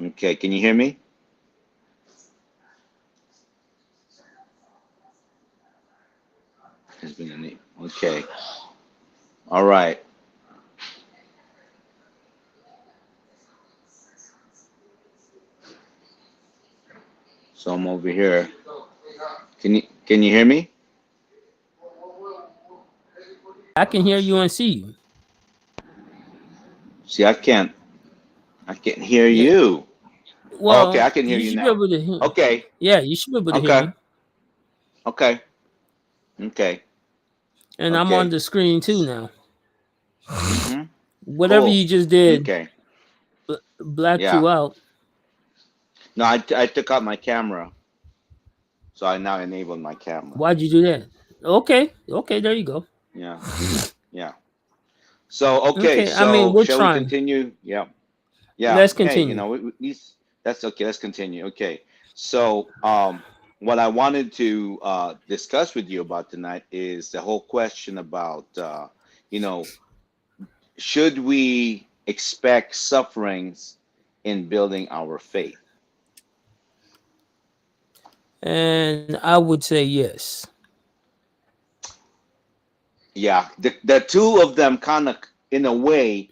Okay, can you hear me? Has been a name. Okay. All right. So I'm over here. Can you hear me? I can hear you and see you. See, I can't hear Yeah. you. Oh, okay, Well, I can hear you you should be now. able to hear. Okay. Yeah, you should be able to hear Okay. me. Okay. Okay. And I'm on Okay. the screen too now. Mm-hmm. Whatever Cool. you just did Okay. blacked Yeah. you out. No, I took out my camera, so I now enabled my camera. Why'd you do that? Okay. Okay, there you go. Yeah. Yeah. So okay. Okay. I mean, So we're shall we trying. continue? Yeah. Yeah. Let's Hey, continue. these. That's okay. Let's continue. Okay. So what I wanted to discuss with you about tonight is the whole question about you know, should we expect sufferings in building our faith? And I would say yes. Yeah, the two of them kind of, in a way,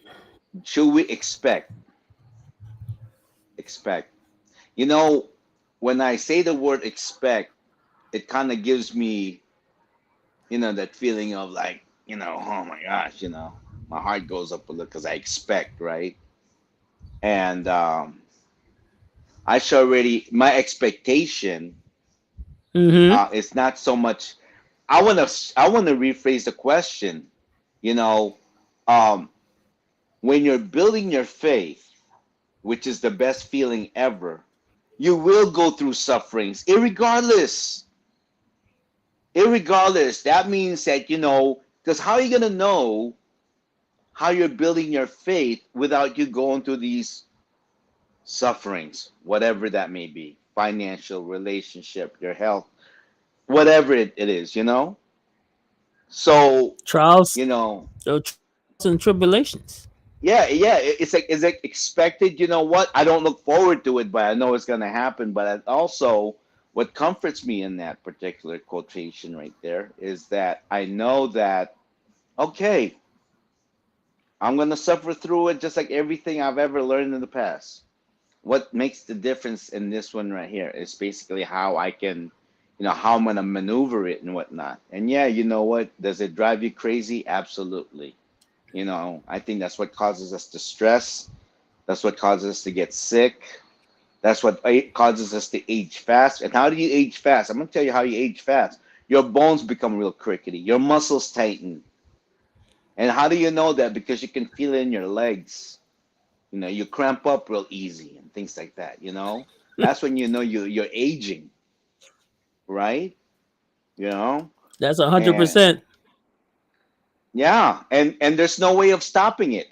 should we expect? You know, when I say the word expect, it kind of gives me, that feeling of like, oh my gosh, my heart goes up a little because I expect, right? And I should already, my expectation Mm-hmm. is not so much. I want to rephrase the question. You know, um, when you're building your faith, which is the best feeling ever, you will go through sufferings, irregardless. Irregardless, that means that because how are you gonna know how you're building your faith without you going through these sufferings, whatever that may be, financial, relationship, your health, whatever it is. So, Trials, you know, trials and tribulations. yeah, it's like, is it expected? You know what? I don't look forward to it, but I know it's going to happen. But also, what comforts me in that particular quotation right there is that I know that, okay, I'm going to suffer through it just like everything I've ever learned in the past. What makes the difference in this one right here is basically how I can, how I'm going to maneuver it and whatnot. And yeah, you know what? Does it drive you crazy? Absolutely. I think that's what causes us to stress. That's what causes us to get sick. That's what causes us to age fast. And how do you age fast? I'm going to tell you how you age fast. Your bones become real crickety. Your muscles tighten. And how do you know that? Because you can feel it in your legs. You cramp up real easy and things like that. That's when you know you're aging, right? You know? That's a hundred And percent. yeah, and there's no way of stopping it.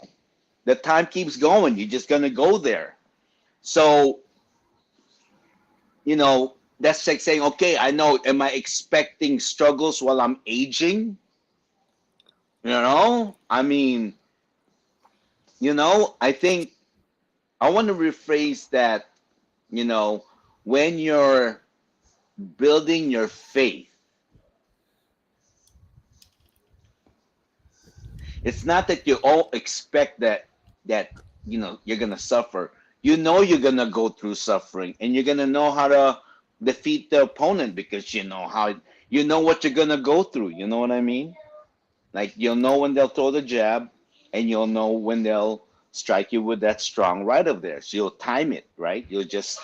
The time keeps going. You're just going to go there. So, that's like saying, okay, I know, am I expecting struggles while I'm aging? I mean, I think I want to rephrase that, you know, when you're building your faith, it's not that you all expect that you're gonna suffer. You're gonna go through suffering, and you're gonna know how to defeat the opponent because you know what you're gonna go through. You know what I mean? Like, you'll know when they'll throw the jab, and you'll know when they'll strike you with that strong right of theirs. So you'll time it, right? You'll just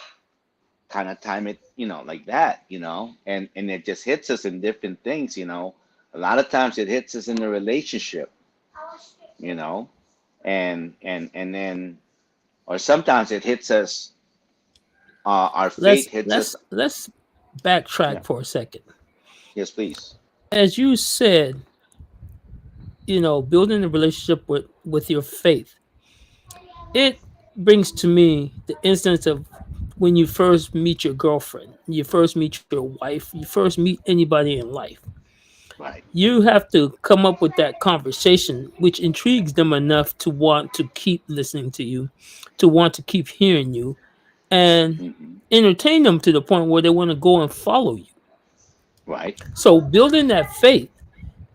kind of time it, like that. And it just hits us in different things. A lot of times it hits us in the relationship, you know, and then, or sometimes it hits us. Our faith Let's hits us. let's let's Yeah. backtrack for a second. Yes, please. As you said, building a relationship with your faith. It brings to me the instance of when you first meet your girlfriend, you first meet your wife, you first meet anybody in life. Right. You have to come up with that conversation which intrigues them enough to want to keep listening to you, to want to keep hearing you, and Hmm. entertain them to the point where they want to go and follow you. Right. So building that faith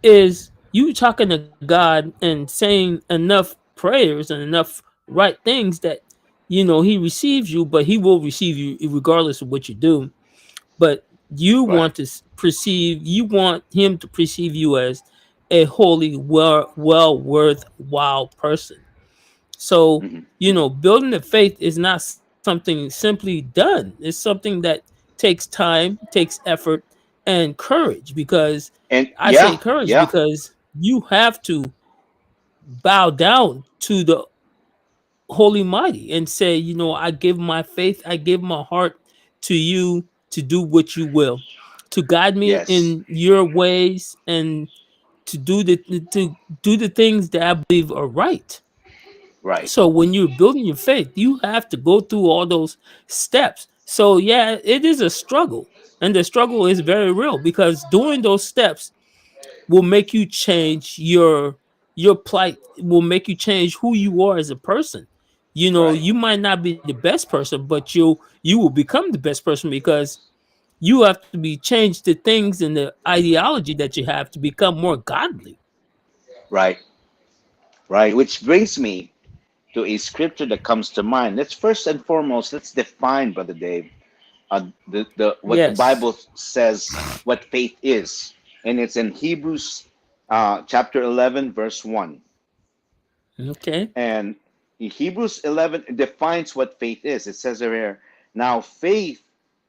is you talking to God and saying enough prayers and enough right things that he receives you, but he will receive you regardless of what you do. But you Right. want to perceive, you want him to perceive you as a holy, well worthwhile person. So, Hmm. building the faith is not something simply done. It's something that takes time, takes effort, and courage. Because And I say yeah, courage yeah, because you have to bow down to the Holy Mighty and say, I give my faith, I give my heart to you to do what you will, to guide me yes, in your ways, and to do the things that I believe are right. right, So when you're building your faith, you have to go through all those steps. So yeah, it is a struggle. And the struggle is very real because doing those steps will make you change your plight, will make you change who you are as a person. right, You might not be the best person, but you will become the best person because you have to be changed the things and the ideology that you have to become more godly. right, right. Which brings me to a scripture that comes to mind. Let's first and foremost let's define, Brother Dave, the what the Yes. Bible says what faith is, and it's in Hebrews chapter 11, verse 1. Okay. And Hebrews 11 defines what faith is. It says here, now faith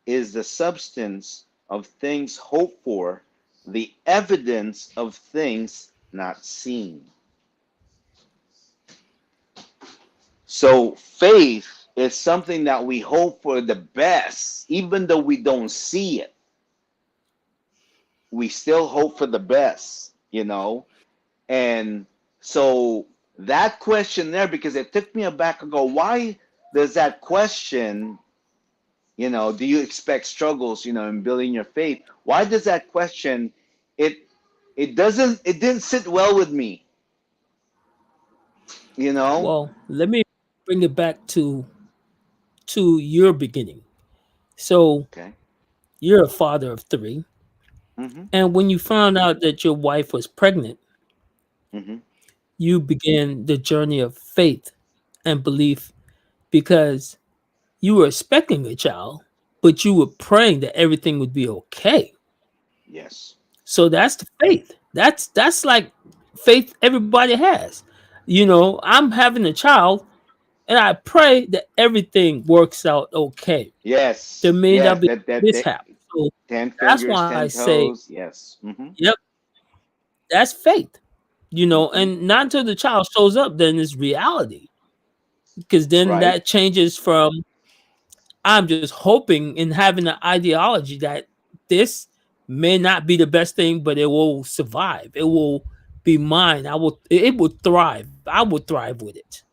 is the substance of things hoped for, the evidence of things not seen. So faith is something that we hope for the best, even though we don't see it. We still hope for the best, you know? And so that question there, because it took me aback and go, why does that question, do you expect struggles, in building your faith? Why does that question, it it didn't sit well with me, you know? Well, let me bring it back to your beginning. So Okay. you're a father of three, Mm-hmm. and when you found out that your wife was pregnant, Mm-hmm. you began the journey of faith and belief because you were expecting a child, but you were praying that everything would be okay. Yes. So that's the faith. That's like faith everybody has. I'm having a child and I pray that everything works out okay. There Yes. may not Yes. be That mishap. So 10 that's fingers, why I 10 say, toes. Yes. Mm-hmm. yep, that's faith. Mm-hmm. And not until the child shows up, then it's reality. Because then Right. that changes from I'm just hoping and having an ideology that this may not be the best thing, but it will survive. It will be mine. It will thrive. I will thrive with it.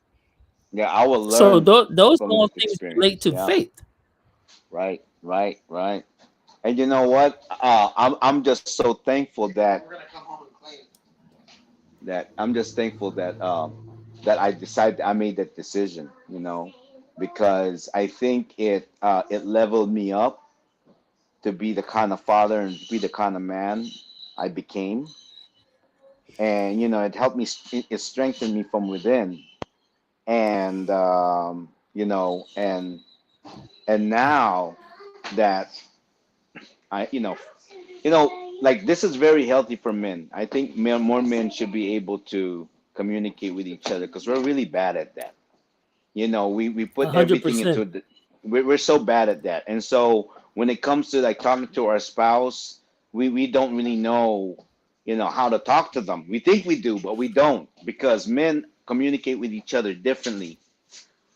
Yeah, I will So learn those from all this things relate experience. to Yeah. faith. Right. Right. Right. And you know what? I'm just so thankful that I'm just thankful that I decided I made that decision. Because I think it leveled me up to be the kind of father and to be the kind of man I became. And it helped me. It strengthened me from within. And and now that I like this is very healthy for men. I think more men should be able to communicate with each other because we're really bad at that. We put hundred everything into percent. the, we're so bad at that. And so when it comes to like talking to our spouse, we don't really know, how to talk to them. We think we do, but we don't, because men communicate with each other differently,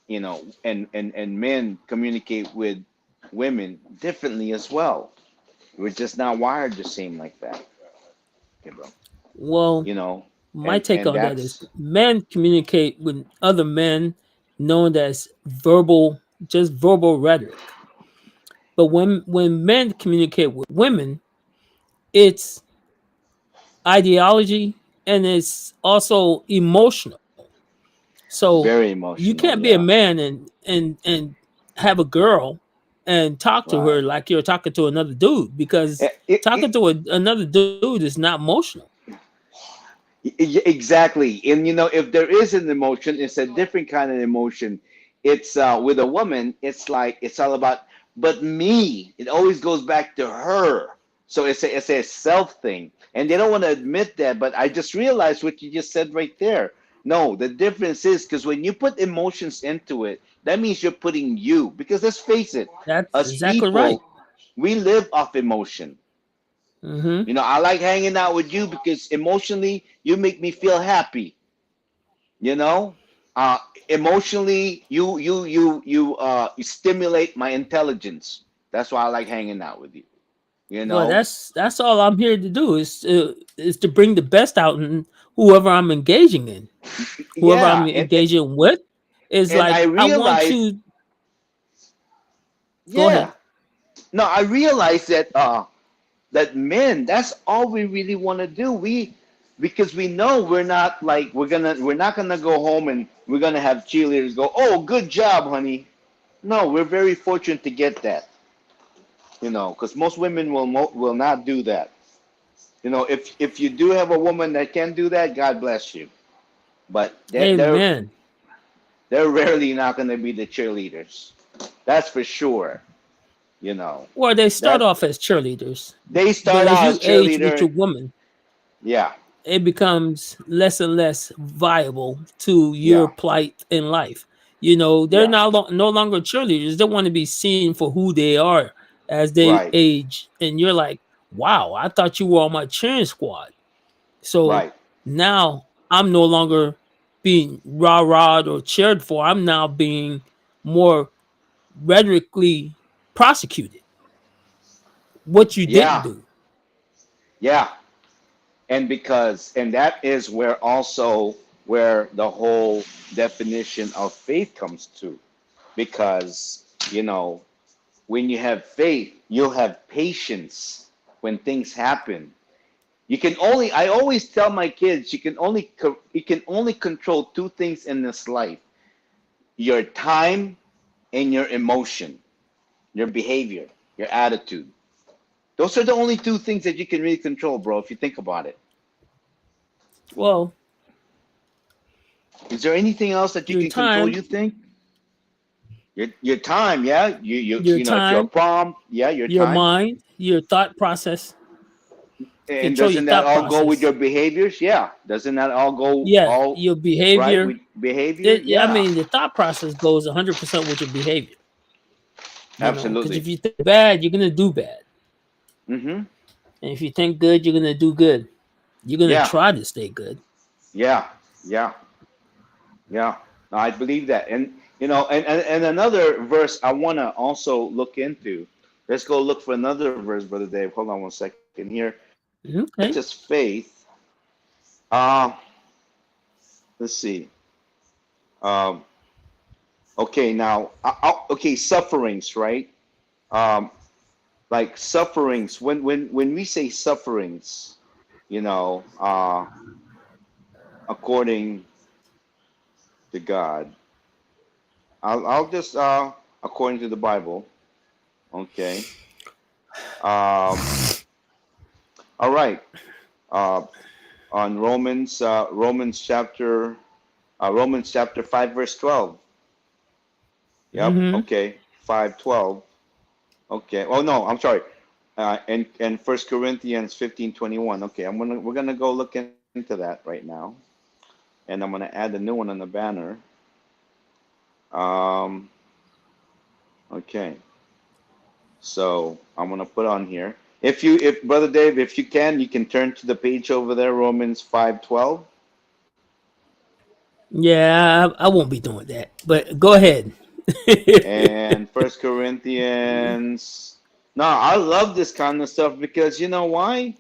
and men communicate with women differently as well. We're just not wired the same like that, bro. Well, You know, my and take and on that is that's men communicate with other men known as just verbal rhetoric. But when men communicate with women, it's ideology and it's also emotional. So very you emotional. can't be a Yeah. man and have a girl and talk to her Right. like you're talking to another dude, because talking to another dude is not emotional. Exactly. And if there is an emotion, it's a different kind of emotion. It's with a woman, it's like it's all about but me. It always goes back to her. So it's a self thing. And they don't want to admit that, but I just realized what you just said right there. No, the difference is because when you put emotions into it, that means you're putting you. Because let's face it, That's us exactly right. people, we live off emotion. Hmm. I like hanging out with you because emotionally you make me feel happy. You know, uh, Emotionally you stimulate my intelligence. That's why I like hanging out with you. You Well, know, that's all I'm here to do, is to bring the best out in whoever I'm engaging in, whoever I'm yeah, engaging with. Is and I like I want realize, you. Go yeah, ahead. no, I realize that men, that's all we really want to do. Because we know we're not like we're not gonna go home and we're gonna have cheerleaders go, oh, good job, honey. No, we're very fortunate to get that. Because most women will not do that. If you do have a woman that can do that, God bless you. But Amen. they're rarely not gonna be the cheerleaders. That's for sure. You know Well, they start that off as cheerleaders, they but start as out you as age with cheerleader. your woman, Yeah, it becomes less and less viable to your yeah, plight in life. You know, they're yeah. not no longer cheerleaders. They want to be seen for who they are as they Right, age. And you're like, wow, I thought you were on my cheering squad. So right. now I'm no longer being rah-rahed or cheered for. I'm now being more rhetorically prosecuted. What you didn't Yeah, do. yeah. And that is where the whole definition of faith comes to, because when you have faith, you'll have patience when things happen. I always tell my kids, you can only control two things in this life: your time and your emotion, your behavior, your attitude. Those are the only two things that you can really control, bro, if you think about it. Well, Is there anything else that you your can control, time, you think? Your time, yeah. your If you're a time, prom, yeah, your your time. mind, your thought process, And control your doesn't that thought all go with process. your behaviors? Yeah. Doesn't that all go Yeah, all your right behavior. with behavior? I Yeah. mean, the thought process goes 100% with your behavior. You know, because Absolutely. if you think bad, you're gonna do bad, Mm-hmm. and if you think good, you're gonna do good. You're gonna Yeah. try to stay good. Yeah. Yeah. Yeah. No, I believe that. And and another verse I wanna also look into. Let's go look for another verse, Brother Dave. Hold on one second here. Besides Okay. just faith, uh, let's see. Um, okay, now, okay, sufferings, right? Um, like sufferings. When we say sufferings, you know, uh, according to God, I'll just according to the Bible. Okay. Um, all right. Uh, on Romans chapter 5 verse 12. Yep. Mm-hmm. Okay. 5:12. Okay. Oh no, I'm sorry. And First Corinthians 15:21. Okay, we're gonna go look into that right now, and I'm gonna add the new one on the banner. Um, okay, so I'm gonna put on here. If Brother Dave, if you can turn to the page over there, Romans 5:12, Yeah, I won't be doing that. But go ahead. and First Corinthians. No, I love this kind of stuff because you know why?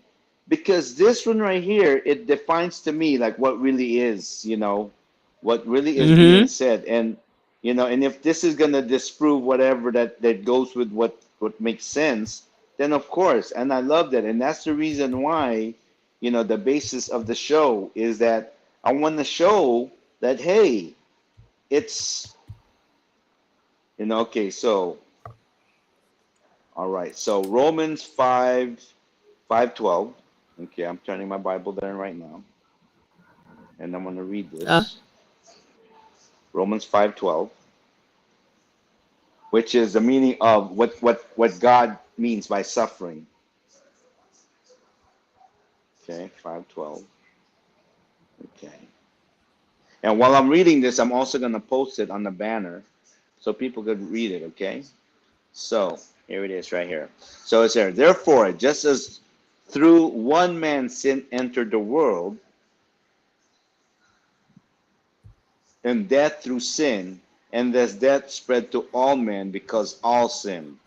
Because this one right here, it defines to me like what really is, what really is being Mm-hmm. said. And if this is gonna disprove whatever that goes with what makes sense, then of course. And I love that. And that's the reason why, the basis of the show is that I want to show that, hey, it's Okay, so all right. So Romans 5:12. Okay, I'm turning my Bible there right now, and I'm going to read Uh, this. Romans 5:12, which is the meaning of what God means by suffering. Okay, 5:12. Okay. And while I'm reading this, I'm also going to post it on the banner so people could read it, okay? So, here it is right here. So it's there. Therefore, just as through one man sin entered the world, and death through sin, and thus death spread to all men because all sinned.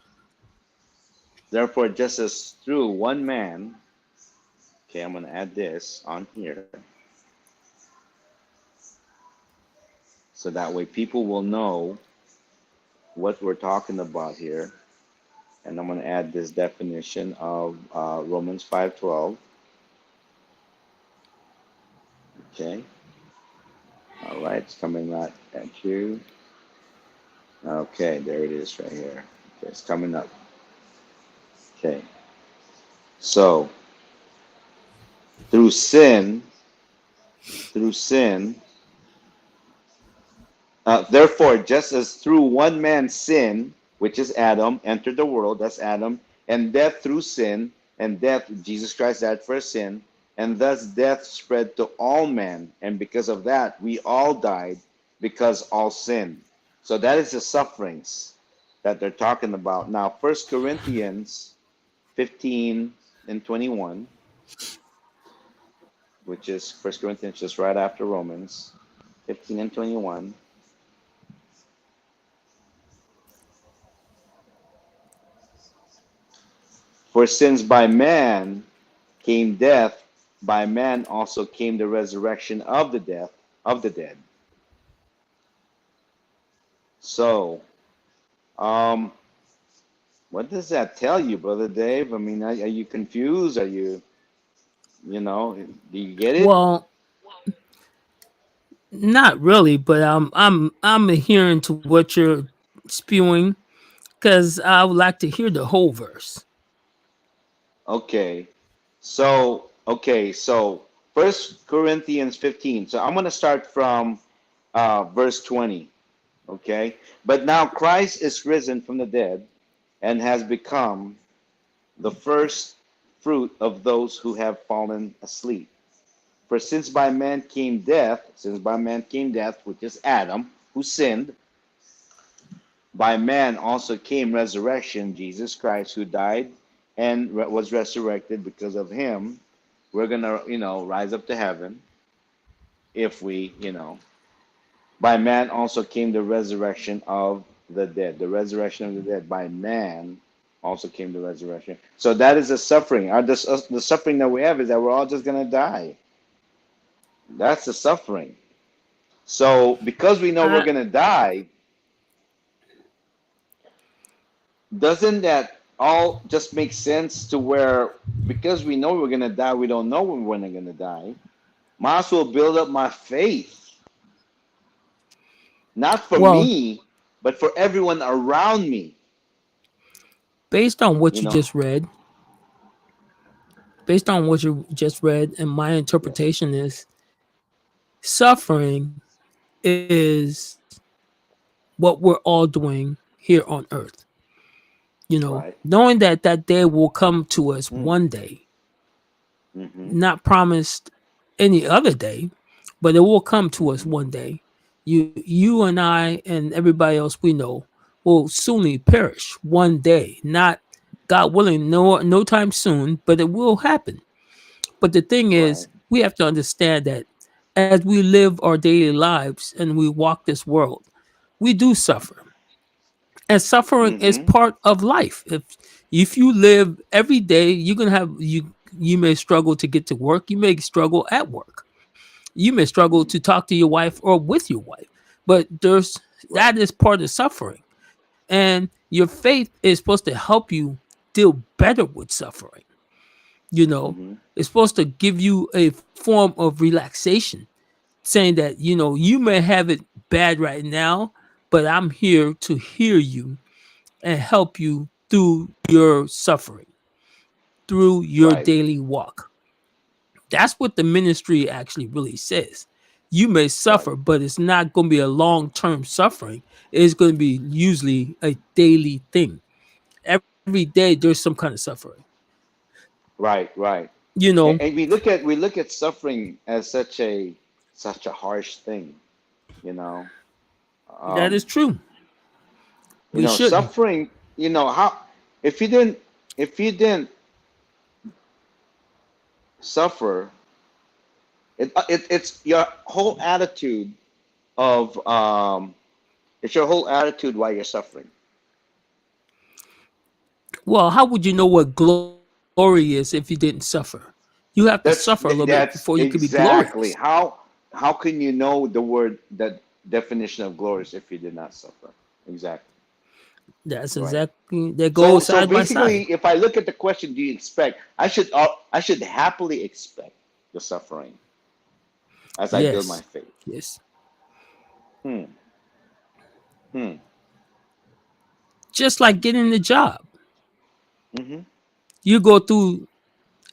Therefore, just as through one man, okay, I'm going to add this on here so that way people will know what we're talking about here. And I'm going to add this definition of Romans 5:12. Okay. All right. It's coming out at you. Okay. There it is right here. Okay. It's coming up. Okay. So through sin, through sin, therefore, just as through one man's sin, which is Adam, entered the world, that's Adam, and death through sin, and death, Jesus Christ died for sin, and thus death spread to all men, and because of that, we all died because all sinned. So that is the sufferings that they're talking about. Now, First Corinthians 15 and 21, which is First Corinthians just right after Romans 15 and 21. For since by man came death, by man also came the resurrection of the death of the dead. So, um, what does that tell you, brother Dave? I mean, are you confused? Are you, do you get it? well, not really, but I'm adhering to what you're spewing because I would like to hear the whole verse. Okay. So First Corinthians 15. So I'm going to start from verse 20. Okay. But now Christ is risen from the dead and has become the first fruit of those who have fallen asleep. For since by man came death, which is Adam, who sinned, by man also came resurrection, Jesus Christ, who died and was resurrected. Because of him, we're gonna, rise up to heaven if we, by man also came the resurrection of the dead. The resurrection of the dead by man also came the resurrection. So that is the suffering. The suffering that we have is that we're all just gonna die. That's the suffering. So because we know we're I gonna die, doesn't that all just make sense to where because we know we're gonna die, we don't know when we're gonna die. Might as well build up my faith, not for well, me, but for everyone around me. based on what You you know. just read, based on what you just read, and my Yes. interpretation is suffering is what we're all doing here on earth. Right. Knowing that that day will come to us Mm. one day, Mm-hmm. not promised any other day, but it will come to us Mm-hmm. one day. You and I and everybody else we know will soonly perish one day. Not God willing, no time soon, but it will happen. But the thing Right. is, we have to understand that as we live our daily lives and we walk this world, we do suffer. And suffering is Mm-hmm. part of life. If you live every day, you're gonna have you may struggle to get to work, you may struggle at work. You may struggle to talk to your wife or with your wife. But there's Right. that is part of suffering. And your faith is supposed to help you deal better with suffering. You know, Mm-hmm. it's supposed to give you a form of relaxation, saying that you may have it bad right now, but I'm here to hear you and help you through your suffering, through your Right. daily walk. That's what the ministry actually really says. You may Right. suffer, but it's not going to be a long term suffering. It's going to be usually a daily thing. Every day there's some kind of suffering. Right. Right. You know, And we look at suffering as such a harsh thing. You know. that is Um, true. We shouldn't. Suffering. How if you didn't if you didn't suffer, it's your whole attitude of it's your whole attitude while you're suffering. Well, how would you know what glory is if you didn't suffer? You have to suffer a little bit before you could be glorious. Exactly how can you know the definition of glory if you did not suffer? Exactly. That's Right. exactly that So goes so side by side. basically, if I look at the question, do you expect? I should happily expect the suffering as I build my Yes, faith. yes. Hmm. Hmm. Just like getting the job, Mm-hmm. you go through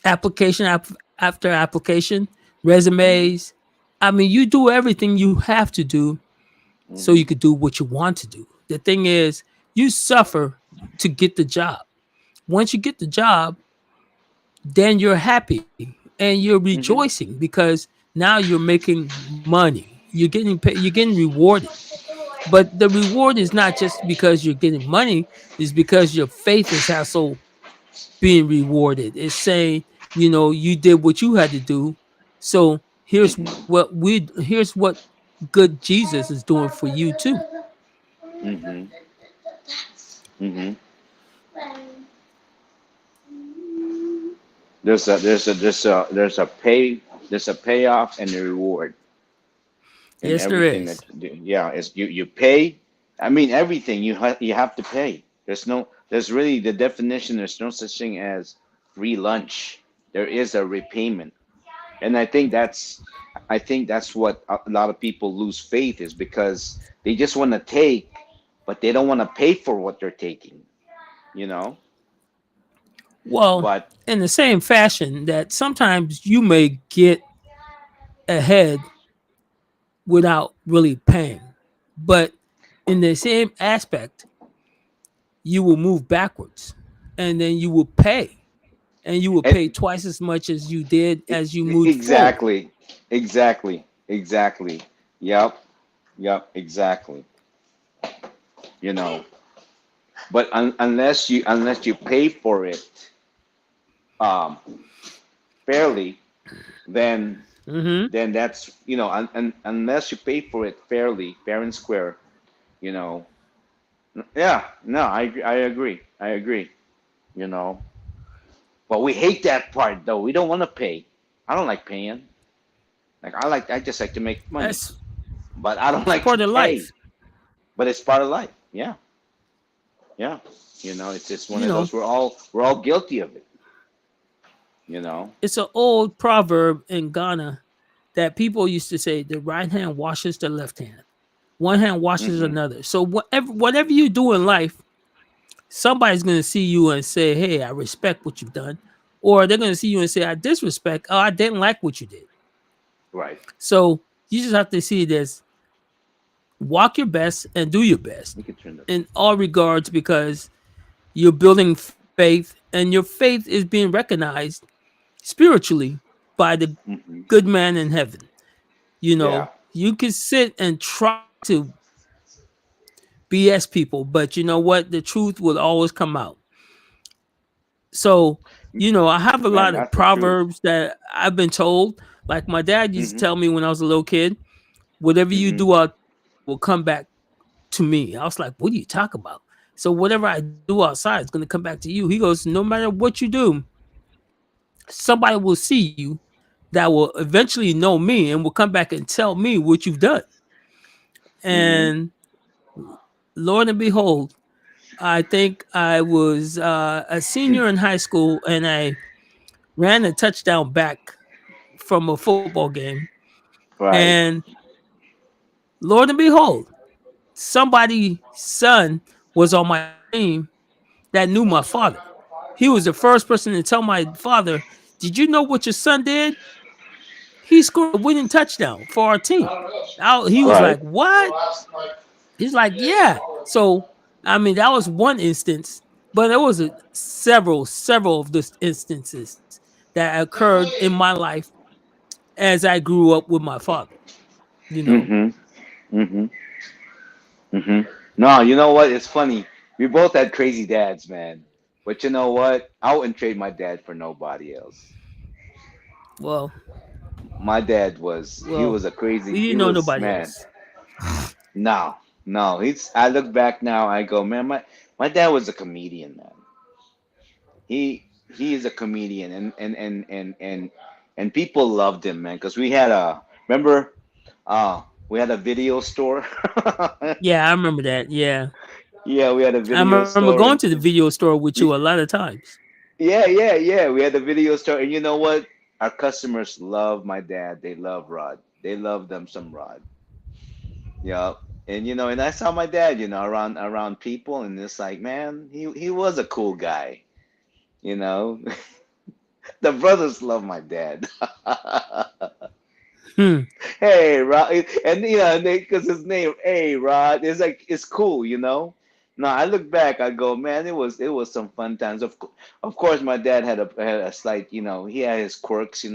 application after application, Mm-hmm. resumes. I mean, you do everything you have to do so Mm-hmm. you could do what you want to do. The thing is, you suffer to get the job. Once you get the job, then you're happy and you're Mm-hmm. rejoicing because now you're making money. You're getting paid, you're getting rewarded. But the reward is not just because you're getting money, it's because your faith is also being rewarded. It's saying, you did what you had to do. So here's what good Jesus is doing for you too. Mm-hmm. Mm-hmm. There's a payoff and a reward in Yes, there everything is. that you do. Yeah, it's you pay. I mean everything you have to pay. There's really the definition. There's no such thing as free lunch. There is a repayment, and I think that's what a lot of people lose faith is because they just want to take, but they don't want to pay for what they're taking. You know, Well, but in the same fashion that sometimes you may get ahead without really paying, but in the same aspect, you will move backwards and then you will pay and you will pay and twice as much as you did as you moved forward. exactly, exactly. Yep, yep, exactly. You know, but unless you pay for it um, fairly, then Hmm. then that's unless you pay for it fairly, fair and square. You know, yeah, no, I agree. You know, but we hate that part though. We don't want to pay. I don't like paying. I just like to make money, That's but I don't it's like to part of pay. life. But it's part of life. Yeah, yeah. It's just one You of know, those. We're all guilty of it. You know. it's an old proverb in Ghana that people used to say the right hand washes the left hand. One hand washes Hmm. another. So whatever you do in life, somebody's gonna see you and say, "Hey, I respect what you've done," or they're gonna see you and say, "I disrespect. Oh, I didn't like what you did." Right. So you just have to see it as walk your best and do your best We could turn that. in all regards because you're building faith and your faith is being recognized spiritually by the Hmm. good man in heaven. Yeah. You can sit and try to BS people, but you know what? The truth will always come out. So, I have a Man, lot of that's the truth. proverbs that I've been told. Like my dad used to Hmm. tell me when I was a little kid, whatever you Hmm. do out will come back to me. I was like, what do you talk about? So whatever I do outside is going to come back to you. He goes, no matter what you do, somebody will see you that will eventually know me and will come back and tell me what you've done. Hmm. And Lord and behold, I think I was a senior in high school and I ran a touchdown back from a football game. Right. And Lord and behold, somebody's son was on my team that knew my father. He was the first person to tell my father, "Did you know what your son did? He scored a winning touchdown for our team." He was Right. like, "What?" He's like, "Yeah." So, I mean, that was one instance, but there was several of those instances that occurred in my life as I grew up with my father. You know, Mm-hmm. Mm-hmm. Mm-hmm. No, you know what? It's funny. We both had crazy dads, man. But you know what? I wouldn't trade my dad for nobody else. well, My dad was, he well, was a crazy, we he didn't know was, nobody man. else. No, no. I look back now, I go, man, my dad was a comedian, man. He is a comedian, and people loved him, man, because we had remember, we had a video store. Yeah, I remember that. Yeah, Yeah, we had a I video remember store, going to the video store with you a lot of times. yeah. We had a video store, and you know what? Our customers love my dad. They love Rod. They love them some Rod. Yeah, and and I saw my dad, around people, and it's like, man, he was a cool guy. You know, the brothers love my dad. Hmm. Hey, Rod, and because his name, hey, Rod, it's like it's cool. No, I look back, I go, man, it was some fun times. Of course, my dad had a slight, he had his quirks.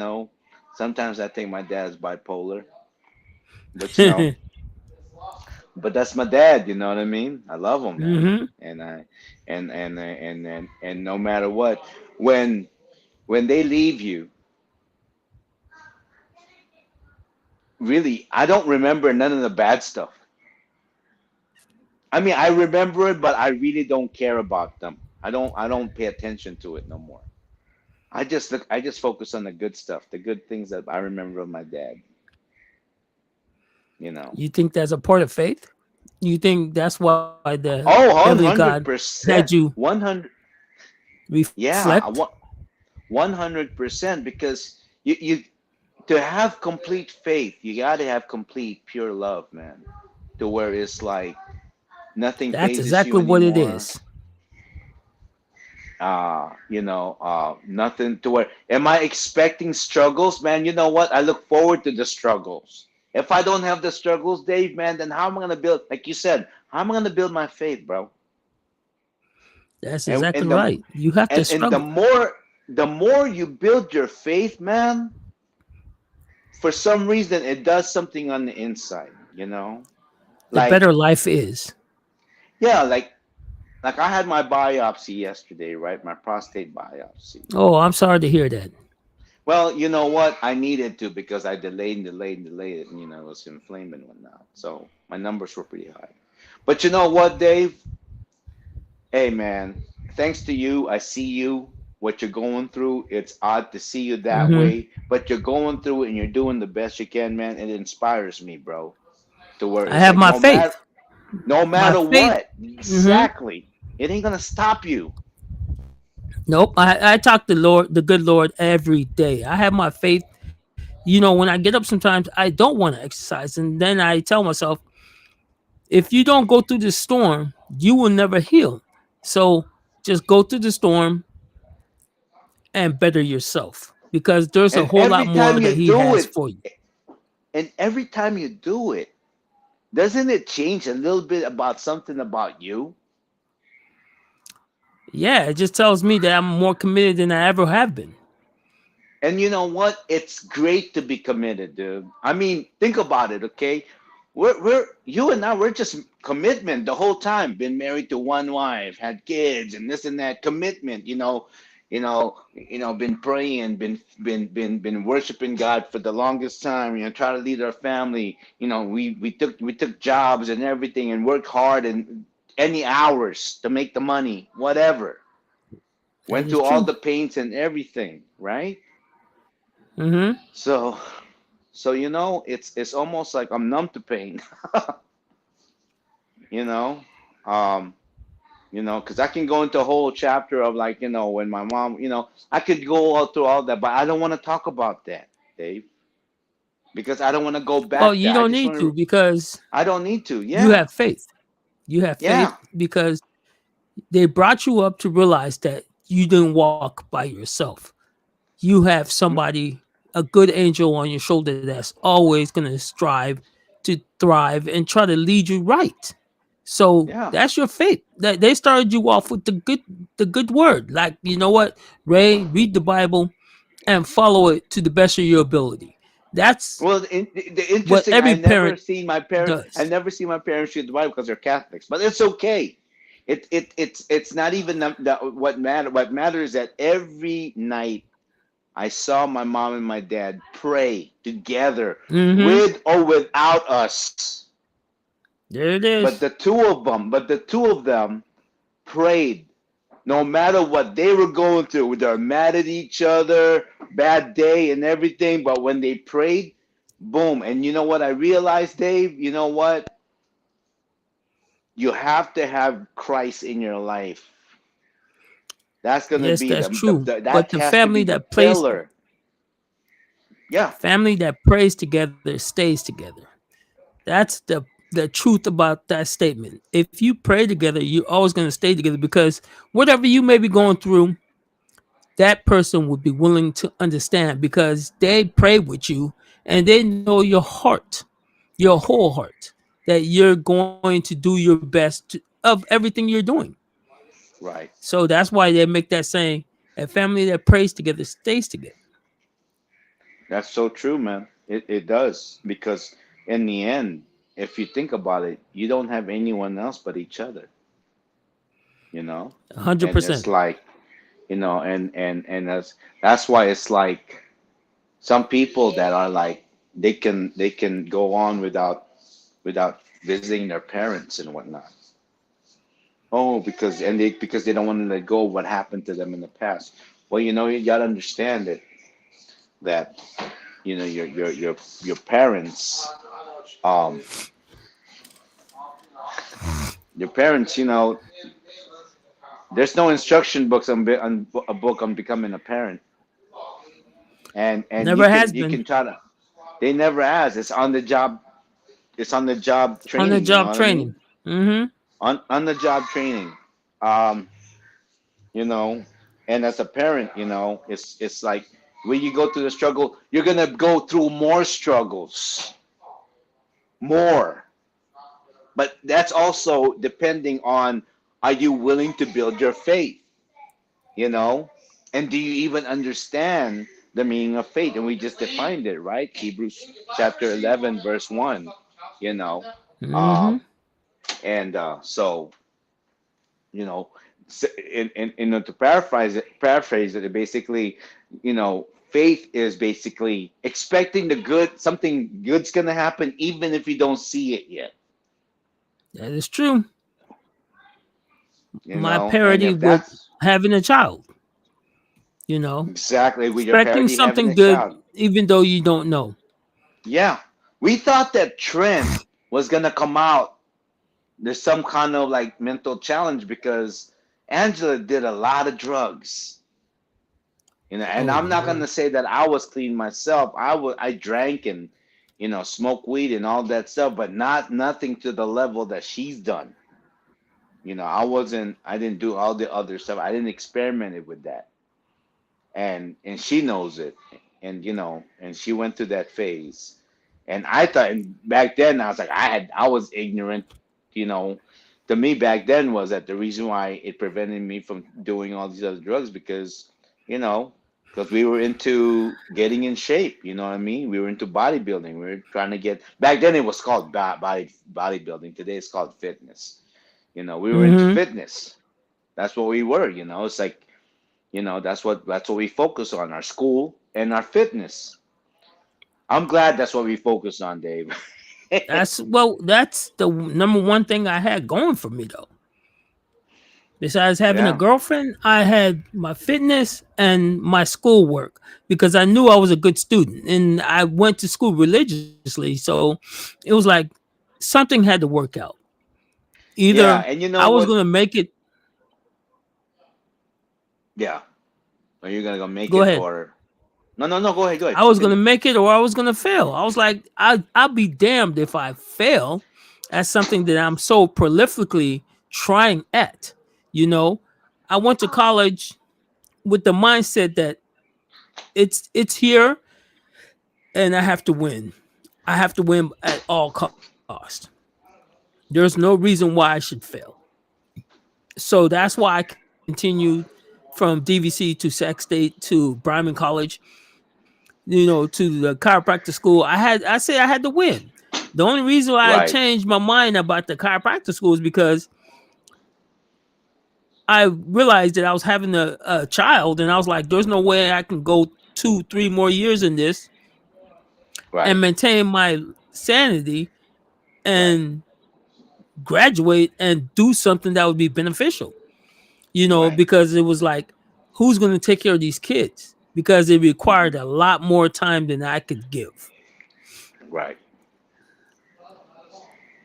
Sometimes I think my dad's bipolar, but but that's my dad. You know what I mean? I love him, man, Hmm. and I, and no matter what, when when they leave you, really, I don't remember none of the bad stuff. I mean, I remember it, but I really don't care about them. I don't pay attention to it no more. I just focus on the good stuff, the good things that I remember of my dad, you know. You think that's a part of faith? You think that's why the Oh, heavenly God had 100%. you 100, reflect? yeah, 100%, because you to have complete faith, you got to have complete pure love, man. To where it's like nothing That's phases exactly you what it anymore. is. Nothing to where, am I expecting struggles, man? You know what? I look forward to the struggles. If I don't have the struggles, Dave, man, then how am I gonna build, like you said, how am I gonna build my faith, bro? That's And exactly and the right. You have to and the struggle. more you build your faith, man, for some reason it does something on the inside. The Like, better life is. yeah, like I had my biopsy yesterday, right? My prostate biopsy. Oh, I'm sorry to hear that. Well, you know what? I needed to, because I delayed it, and it was inflamed and whatnot. So my numbers were pretty high. But you know what, Dave? Hey, man, thanks to you, I see you, what you're going through. It's odd to see you that Hmm. way, but you're going through it and you're doing the best you can, man. It inspires me, bro. To where I it's have like my no matter faith. no My matter faith. what, Hmm. exactly. It ain't gonna stop you. Nope. I talk to Lord, the good Lord, every day. I have my faith. When I get up, sometimes I don't want to exercise, and then I tell myself, if you don't go through the storm, you will never heal. So just go through the storm and better yourself, because there's a And whole lot every more time that you He do has it, for you. and every time you do it, doesn't it change a little bit about something about you? Yeah, it just tells me that I'm more committed than I ever have been. And you know what? It's great to be committed, dude. I mean, think about it, okay? We're you and I, we're just commitment the whole time. Been married to one wife, had kids, and this and that. Commitment, been praying, been worshiping God for the longest time. Try to lead our family. We took jobs and everything, and worked hard and any hours to make the money, whatever. That Went is through all true. the pains and everything, right? Hmm. So, it's almost like I'm numb to pain, you know, um, because I can go into a whole chapter of, like, when my mom, I could go all through all that, but I don't want to talk about that, Dave. because I don't want to go Well, back you there. I don't just need want to to. because I don't need to. you Yeah, have faith. You have faith yeah, because they brought you up to realize that you didn't walk by yourself. You have mm, somebody, a good angel on your shoulder that's always going to strive to thrive and try to lead you right. So yeah. that's your faith. That they started you off with the good word. Like, you know what, Ray, read the Bible and follow it to the best of your ability. That's Well, the what interesting, every parent I does. never see my parents read the Bible because they're Catholics, but it's okay. It's not even what matter. What matters is that every night I saw my mom and my dad pray together, Mm-hmm. with or without us. There it But is. the two of them prayed no matter what they were going through. They're mad at each other, bad day and everything. But when they prayed, boom. And you know what I realized, Dave? You know what? You have to have Christ in your life. That's gonna Yes, be that's true. that But the has to be family the that plays pillar. Yeah, family that prays together stays together. That's the truth about that statement. If you pray together, you're always going to stay together because whatever you may be going through, that person would be willing to understand because they pray with you and they know your heart, your whole heart, that you're going to do your best of everything you're doing. right. So that's why they make that saying: "A family that prays together stays together." That's so true, man. It does because in the end, if you think about it, you don't have anyone else but each other. You know, 100%. and it's like and that's why it's like some people that are like they can go on without visiting their parents and whatnot. Oh, because they don't want to let go of what happened to them in the past. Well, you gotta understand it that your parents um your parents there's no instruction books on a book on becoming a parent, and Never has you been can try to. They never ask. It's on the job on the training. You know job what I training. mean? Mm-hmm. On the job training. Um, you know, and as a parent, it's like when you go through the struggle, you're gonna go through more struggles, more. But that's also depending on, are you willing to build your faith, you know? And do you even understand the meaning of faith? And we just defined it, right? Hebrews chapter 11, verse 1, you know? Mm-hmm. Um, and so, you know, to paraphrase it, basically, faith is basically expecting something good's gonna happen, even if you don't see it yet, That is true. My and parody if with that's having a child, you know, exactly with your expecting parody having something a good child. even though you don't know. Yeah, we thought that Trent was gonna come out. There's some kind of like mental challenge because Angela did a lot of drugs, and Oh I'm not gonna Lord. say that I was clean myself. I drank and smoked weed and all that stuff, but nothing to the level that she's done. I didn't do all the other stuff. I didn't experiment with that, and she knows it, and she went through that phase. And I thought, and back then I was like, I was ignorant, you know. To me back then was that the reason why it prevented me from doing all these other drugs because, you know, because we were into getting in shape, you know what I mean? We were into bodybuilding. We were trying to get back then it was called bodybuilding. Today it's called fitness. We were into Mm-hmm. fitness. That's what we were, It's like, that's what we focus on, our school and our fitness. I'm glad that's what we focus on, Dave. That's the number one thing I had going for me though. Besides having a Yeah. girlfriend, I had my fitness and my schoolwork because I knew I was a good student and I went to school religiously. So it was like something had to work out. Yeah, Either and you I know was what? going to make it. Yeah. Are you gonna go make Go it ahead. or No, no, no. Go ahead. Go ahead. I was gonna Continue. make it or I was gonna fail. I was like, I'll be damned if I fail at something that I'm so prolifically trying at. You know, I went to college with the mindset that it's here and I have to win. I have to win at all cost. There's no reason why I should fail. So that's why I continued from DVC to Sac State to Bryman College, to the chiropractic school. I said I had to win. The only reason why I Right. changed my mind about the chiropractic school is because I realized that I was having a child, and I was like, "There's no way I can go 2, 3 more years in this and Right. maintain my sanity Right. and graduate and do something that would be beneficial." Right. Because it was like, who's going to take care of these kids? Because it required a lot more time than I could give. Right.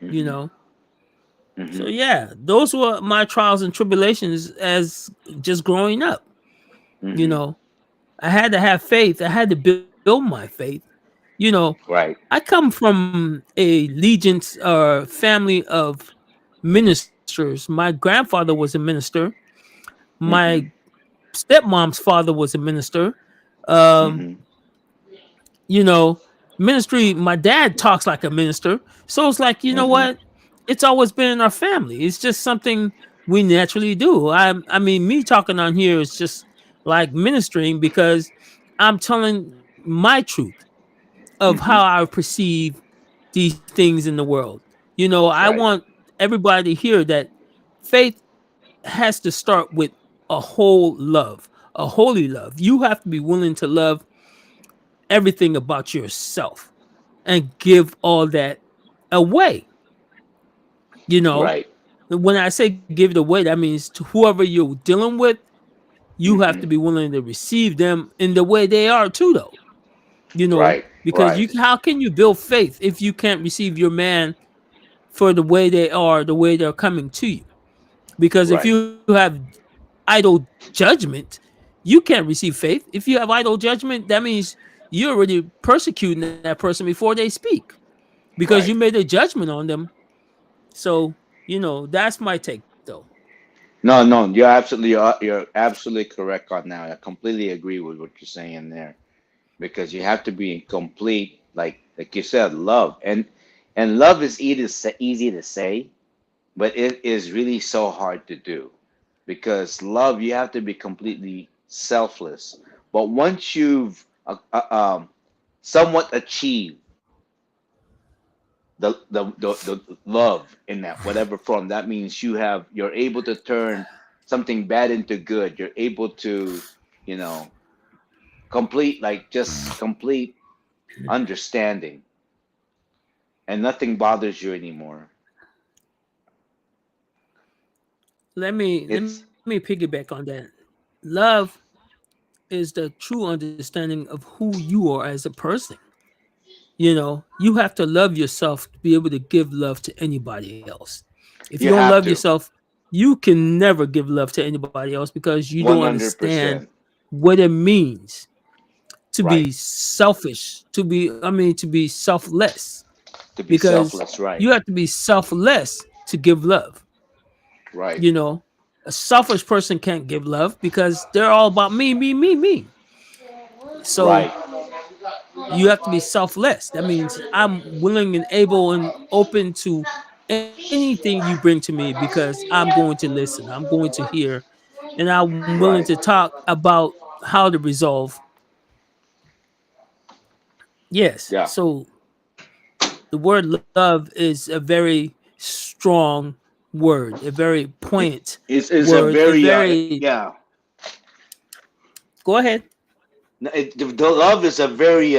You Mm-hmm. know, so Mm-hmm. yeah, those were my trials and tribulations as just growing up. You Mm-hmm. know, I had to have faith. I had to build my faith. You know, Right. I come from a Legion's family of ministers. My grandfather was a minister. My Mm-hmm. stepmom's father was a minister. Um, Mm-hmm. you know, ministry, my dad talks like a minister. So it's like, you know Mm-hmm. what? It's always been in our family. It's just something we naturally do. I mean, me talking on here is just like ministering because I'm telling my truth of how Mm-hmm. I perceive these things in the world. I Right. want everybody to hear that faith has to start with a whole love, a holy love. You have to be willing to love everything about yourself and give all that away. You know, Right. when I say give it away, that means to whoever you're dealing with, you have to Mm-hmm. be willing to receive them in the way they are too, though. Right. Because Right. you how can you build faith if you can't receive your man for the way they are, the way they're coming to you? Because if Right. you have idle judgment, you can't receive faith. If you have idle judgment, that means you're already persecuting that person before they speak because you Right. made a judgment on them. So, that's my take though. No, no, you're absolutely correct on that. I completely agree with what you're saying there because you have to be in complete, like you said, love, and love is easy to say, but it is really so hard to do because love you have to be completely selfless. But once you've somewhat achieved the love in that whatever form, that means you're able to turn something bad into good. You're able to, you know, complete like just complete understanding, and nothing bothers you anymore. Let me It's piggyback on that. Love is the true understanding of who you are as a person. You have to love yourself to be able to give love to anybody else. If you you don't love have to yourself, you can never give love to anybody else because you don't understand 100% what it means to right be selfish, to be selfless, to be because selfless. Right, you have to be selfless to give love. right, You know, a selfish person can't give love because they're all about me, me, me, me. So right, you have to be selfless. That means I'm willing and able and open to anything you bring to me because I'm going to listen. I'm going to hear, and I'm willing to right. talk about how to resolve. Yes. Yeah, So the word love is a very strong word, a very poignant it's a word, a very very yeah. go ahead. The love is a very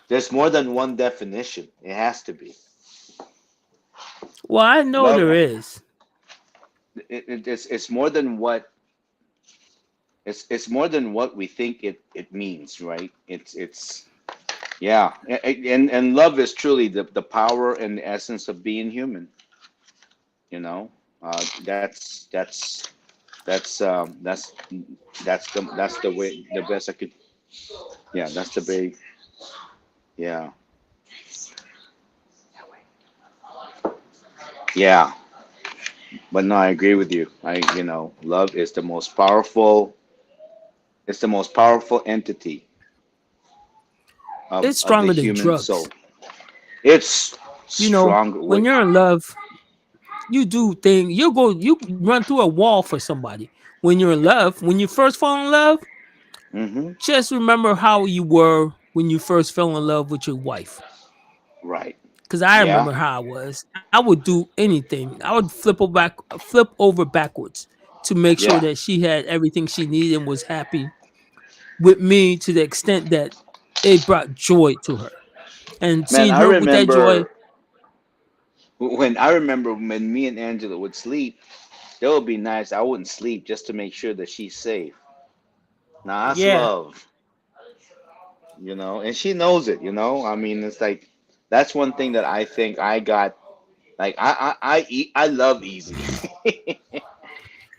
there's more than one definition. It has to be Well, I know love. there is. It's more than what it's more than what we think it means, right? It's yeah, and love is truly the power and the essence of being human. You know, that's that's that's the way the best I could. Yeah, that's the big. Yeah, yeah. But no, I agree with you. Love is the most powerful. It's the most powerful entity It's of the stronger than human soul. drugs. It's You know, stronger. when you're in love, you do things. You run through a wall for somebody. When you're in love, when you first fall in love, Mm-hmm. just remember how you were when you first fell in love with your wife. Right. Because I Yeah. remember how I was. I would do anything. I would flip over backwards to make sure Yeah. that she had everything she needed and was happy with me to the extent that it brought joy to her. And Man, seeing her with that joy, I remember when me and Angela would sleep, that would be nice. I wouldn't sleep just to make sure that she's safe. Now that's yeah. love, and she knows it, I mean, it's like that's one thing that I think I got. Like I love easy,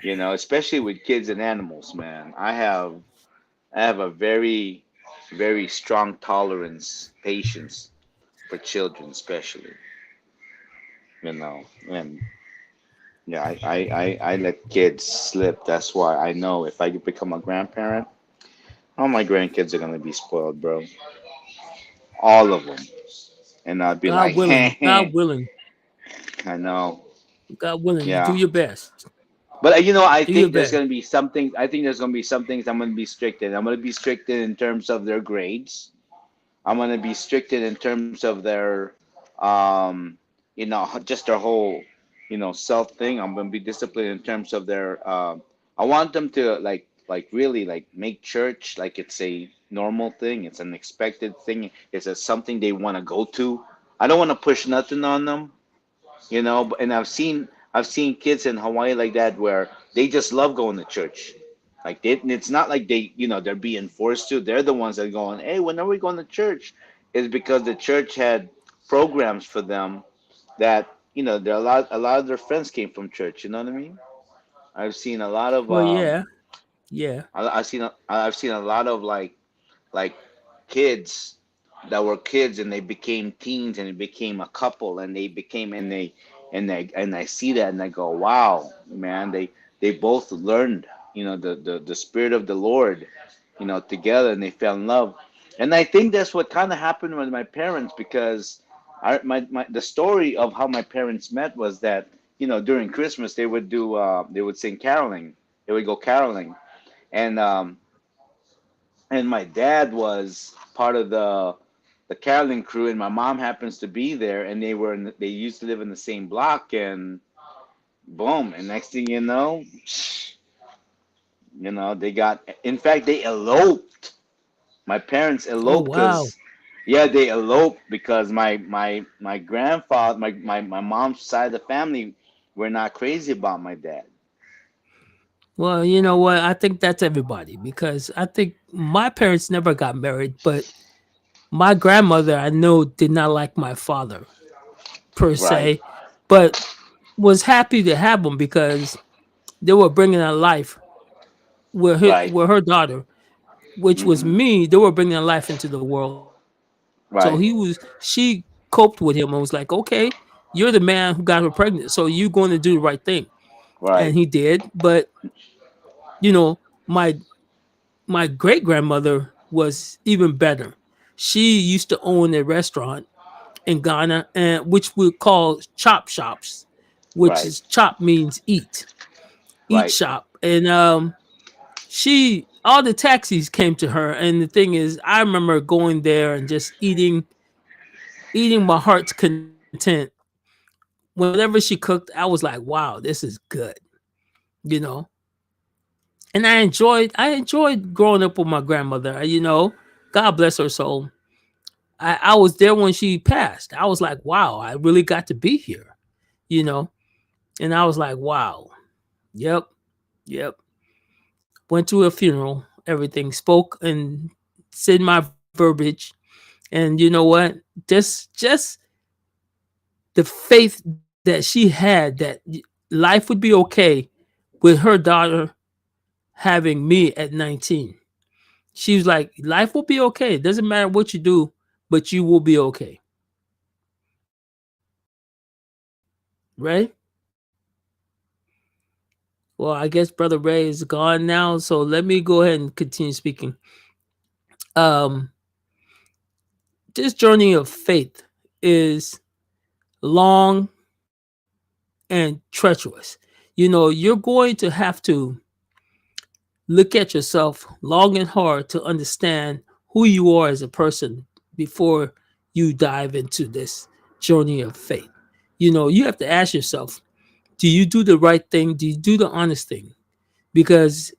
especially with kids and animals, man. I have a very, very strong tolerance, patience for children, especially, and yeah, I let kids slip. That's why I know if I become a grandparent, all my grandkids are gonna be spoiled, bro. All of them, and I'd be like, God willing, I know, God willing, you do yeah. your best. But I Do your think there's best. gonna be something. I think there's gonna be some things I'm gonna be strict in. I'm gonna be strict in terms of their grades. I'm gonna be strict in terms of their, just their whole, self thing. I'm gonna be disciplined in terms of their. I want them to like really like make church like it's a normal thing. It's an expected thing. It's something they want to go to. I don't want to push nothing on them. And I've seen kids in Hawaii like that where they just love going to church. Like it's not like they're being forced to. They're the ones that are going, hey, when are we going to church? It's because the church had programs for them that there are a lot of their friends came from church. You know what I mean? I've seen a lot of Well, yeah, yeah. I've seen a lot of like kids that were kids and they became teens and they became a couple and they became and I see that and I go, wow, man, they both learned, the spirit of the Lord, together, and they fell in love. And I think that's what kind of happened with my parents, because the story of how my parents met was that, during Christmas they would sing caroling. They would go caroling. And um and my dad was part of the caroling crew, and my mom happens to be there, and they used to live in the same block, and boom, and next thing they got, in fact, they eloped. My parents Oh eloped wow. because, yeah, they eloped because my grandfather, my mom's side of the family were not crazy about my dad. Well, you know what? I think that's everybody because I think my parents never got married, but my grandmother I know did not like my father per Right, se, but was happy to have him because they were bringing a life right. with her daughter, which was Hmm. me. They were bringing a life into the world. So Right, she coped with him and was like, okay, you're the man who got her pregnant, so you're going to do the right thing, and right, he did. But you know, my my great grandmother was even better. She used to own a restaurant in Ghana, and which we call chop shops, which right, is chop means eat right, shop, and she all the taxis came to her, and the thing is, I remember going there and just eating my heart's content. Whenever she cooked, I was like, wow, this is good, you know. And I enjoyed growing up with my grandmother. God bless her soul. I was there when she passed. I was like, wow, I really got to be here, you know. And I was like, wow, yep, yep. Went to a funeral, everything, spoke and said my verbiage. And you know what? Just the faith that she had that life would be okay with her daughter having me at 19. She was like, life will be okay. It doesn't matter what you do, but you will be okay. Right? Well, I guess Brother Ray is gone now. So let me go ahead and continue speaking. Um, this journey of faith is long and treacherous. You know, you're going to have to look at yourself long and hard to understand who you are as a person before you dive into this journey of faith. You know, you have to ask yourself, do you do the right thing? Do you do the honest thing? Because